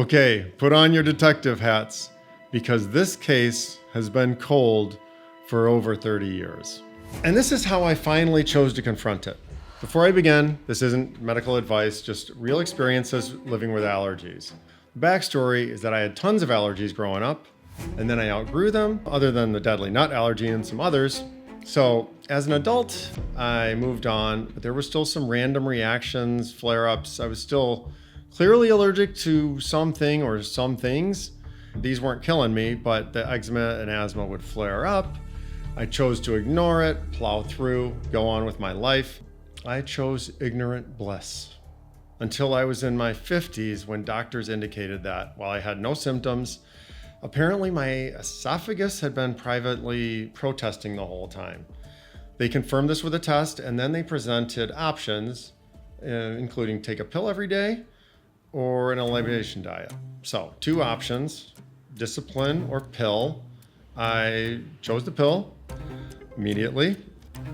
Okay, put on your detective hats because this case has been cold for over 30 years. And this is how I finally chose to confront it. Before I begin, this isn't medical advice, just real experiences living with allergies. The backstory is that I had tons of allergies growing up, and then I outgrew them, other than the deadly nut allergy and some others. So as an adult, I moved on, but there were still some random reactions, flare-ups. I was still clearly allergic to something or some things. These weren't killing me, but the eczema and asthma would flare up. I chose to ignore it, plow through, go on with my life. I chose ignorant bliss until I was in my 50s when doctors indicated that while I had no symptoms, apparently my esophagus had been privately protesting the whole time. They confirmed this with a test, and then they presented options, including take a pill every day or an elimination diet. So 2 options, discipline or pill. I chose the pill immediately.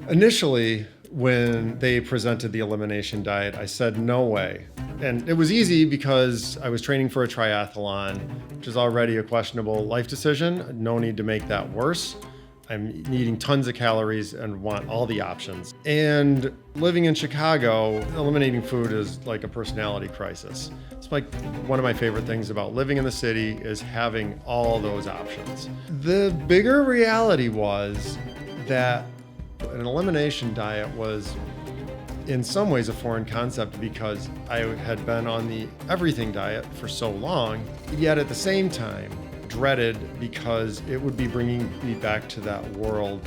Initially, when they presented the elimination diet, I said, no way. And it was easy because I was training for a triathlon, which is already a questionable life decision. No need to make that worse. I'm eating tons of calories and want all the options. And living in Chicago, eliminating food is like a personality crisis. It's like one of my favorite things about living in the city is having all those options. The bigger reality was that an elimination diet was in some ways a foreign concept because I had been on the everything diet for so long, yet at the same time dreaded because it would be bringing me back to that world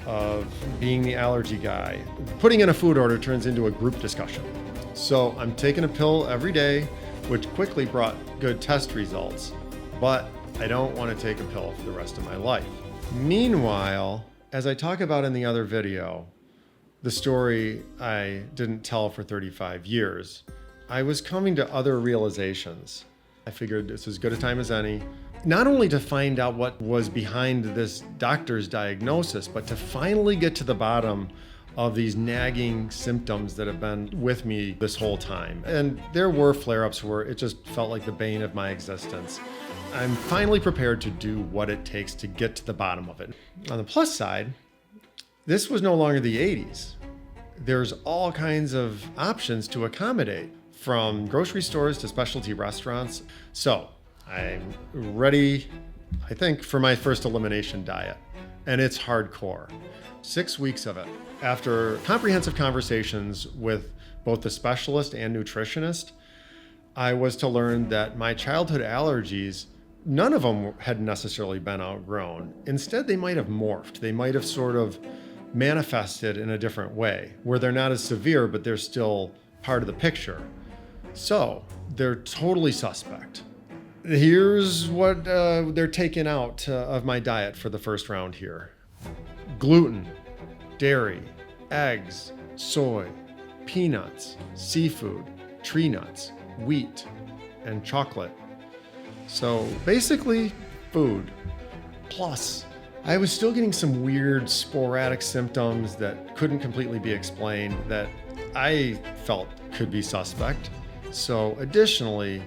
of being the allergy guy. Putting in a food order turns into a group discussion. So I'm taking a pill every day, which quickly brought good test results, but I don't want to take a pill for the rest of my life. Meanwhile, as I talk about in the other video, the story I didn't tell for 35 years, I was coming to other realizations. I figured it's as good a time as any, not only to find out what was behind this doctor's diagnosis, but to finally get to the bottom of these nagging symptoms that have been with me this whole time. And there were flare-ups where it just felt like the bane of my existence. I'm finally prepared to do what it takes to get to the bottom of it. On the plus side, this was no longer the 80s. There's all kinds of options to accommodate, from grocery stores to specialty restaurants. So I'm ready, I think, for my first elimination diet. And it's hardcore. 6 weeks of it. After comprehensive conversations with both the specialist and nutritionist, I was to learn that my childhood allergies, none of them had necessarily been outgrown. Instead, they might have morphed. They might have sort of manifested in a different way, where they're not as severe, but they're still part of the picture. So they're totally suspect. Here's what they're taking out of my diet for the first round here. Gluten, dairy, eggs, soy, peanuts, seafood, tree nuts, wheat, and chocolate. So basically food. Plus, I was still getting some weird sporadic symptoms that couldn't completely be explained that I felt could be suspect. So additionally,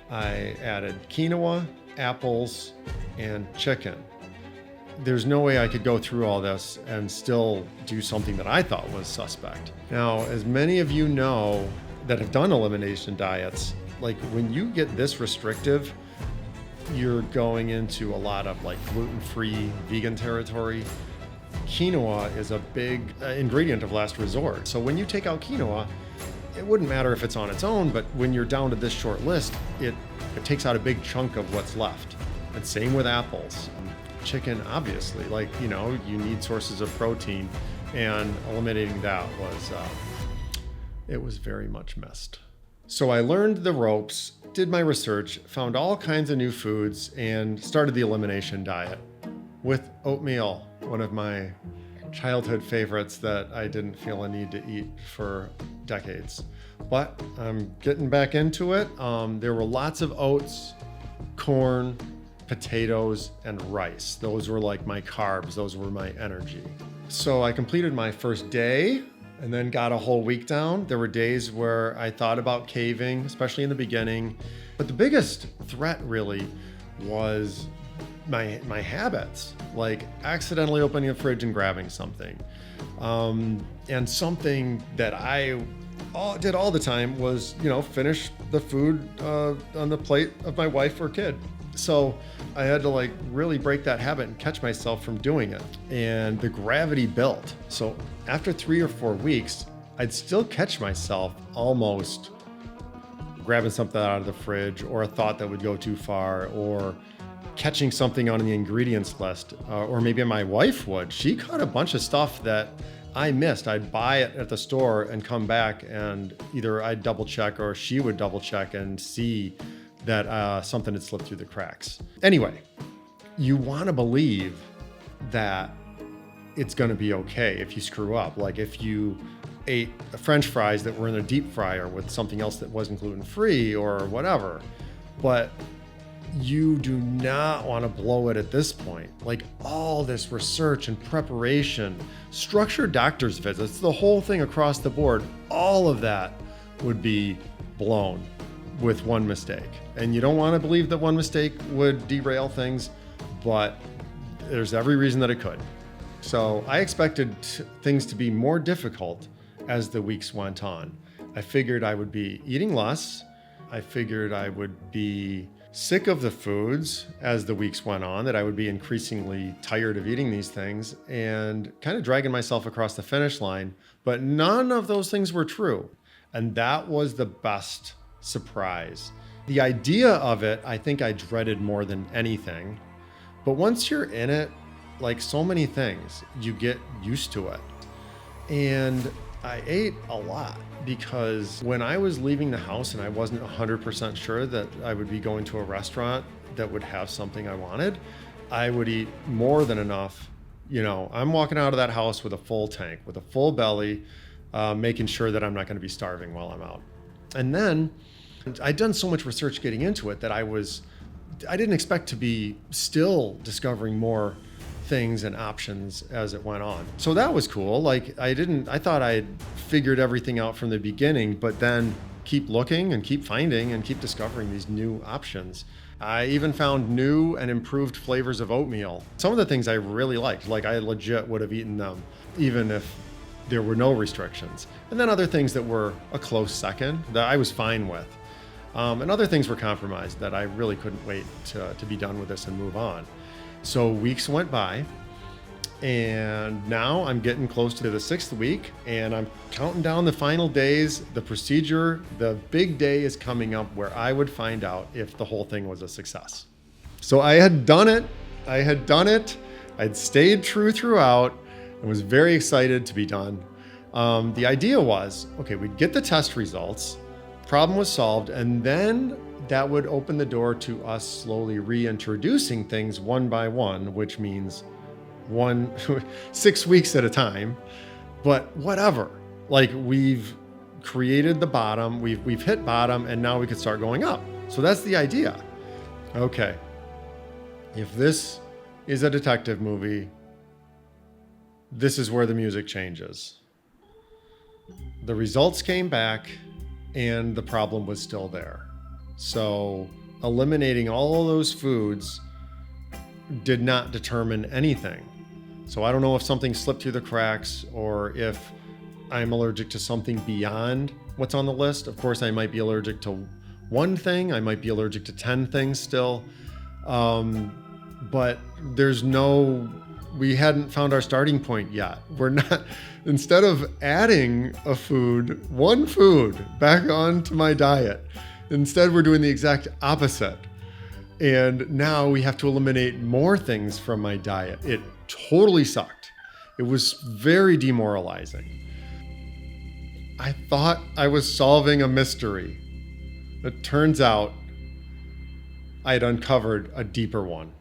I added quinoa, apples, and chicken. There's no way I could go through all this and still do something that I thought was suspect. Now, as many of you know that have done elimination diets, like when you get this restrictive, you're going into a lot of like gluten-free vegan territory. Quinoa is a big ingredient of last resort. So when you take out quinoa, it wouldn't matter if it's on its own, but when you're down to this short list, it takes out a big chunk of what's left. And same with apples. Chicken, obviously, like, you know, you need sources of protein, and eliminating that was, it was very much missed. So I learned the ropes, did my research, found all kinds of new foods, and started the elimination diet with oatmeal, one of my childhood favorites that I didn't feel a need to eat for decades. But I'm getting back into it. There were lots of oats, corn, potatoes, and rice. Those were like my carbs. Those were my energy. So I completed my first day and then got a whole week down. There were days where I thought about caving, especially in the beginning. But the biggest threat really was my habits, like accidentally opening the fridge and grabbing something. And something that I did all the time was, finish the food on the plate of my wife or kid. So I had to really break that habit and catch myself from doing it. And the gravity built. So after 3 or 4 weeks, I'd still catch myself almost grabbing something out of the fridge, or a thought that would go too far, or catching something on the ingredients list, or maybe my wife would. She caught a bunch of stuff that I missed. I'd buy it at the store and come back, and either I'd double check or she would double check and see that something had slipped through the cracks. Anyway, you want to believe that it's going to be okay if you screw up. Like if you ate French fries that were in a deep fryer with something else that wasn't gluten-free or whatever, but you do not want to blow it at this point. Like all this research and preparation, structured doctor's visits, the whole thing across the board, all of that would be blown with one mistake. And you don't want to believe that one mistake would derail things, but there's every reason that it could. So I expected things to be more difficult as the weeks went on. I figured I would be eating less. I figured I would be sick of the foods as the weeks went on, that I would be increasingly tired of eating these things and kind of dragging myself across the finish line. But none of those things were true. And that was the best surprise. The idea of it, I think I dreaded more than anything. But once you're in it, like so many things, you get used to it. And I ate a lot because when I was leaving the house and I wasn't 100% sure that I would be going to a restaurant that would have something I wanted, I would eat more than enough. I'm walking out of that house with a full tank, with a full belly, making sure that I'm not going to be starving while I'm out. And then I'd done so much research getting into it that I didn't expect to be still discovering more things and options as it went on. So that was cool. I thought I had figured everything out from the beginning, but then keep looking and keep finding and keep discovering these new options. I even found new and improved flavors of oatmeal. Some of the things I really liked, I legit would have eaten them even if there were no restrictions. And then other things that were a close second that I was fine with. And other things were compromised that I really couldn't wait to be done with this and move on. So weeks went by, and now I'm getting close to the 6th week, and I'm counting down the final days. The procedure, the big day is coming up where I would find out if the whole thing was a success. So I had done it. I'd stayed true throughout and was very excited to be done. The idea was, okay, we'd get the test results, problem was solved, and then that would open the door to us slowly reintroducing things one by one, which means 6 weeks at a time. But whatever, we've created the bottom, we've hit bottom, and now we could start going up. So that's the idea. Okay, if this is a detective movie, this is where the music changes. The results came back and the problem was still there. So eliminating all of those foods did not determine anything. So I don't know if something slipped through the cracks or if I'm allergic to something beyond what's on the list. Of course, I might be allergic to one thing. I might be allergic to 10 things still. But we hadn't found our starting point yet. Instead of adding one food back onto my diet, instead we're doing the exact opposite. And now we have to eliminate more things from my diet. It totally sucked. It was very demoralizing. I thought I was solving a mystery. It turns out I had uncovered a deeper one.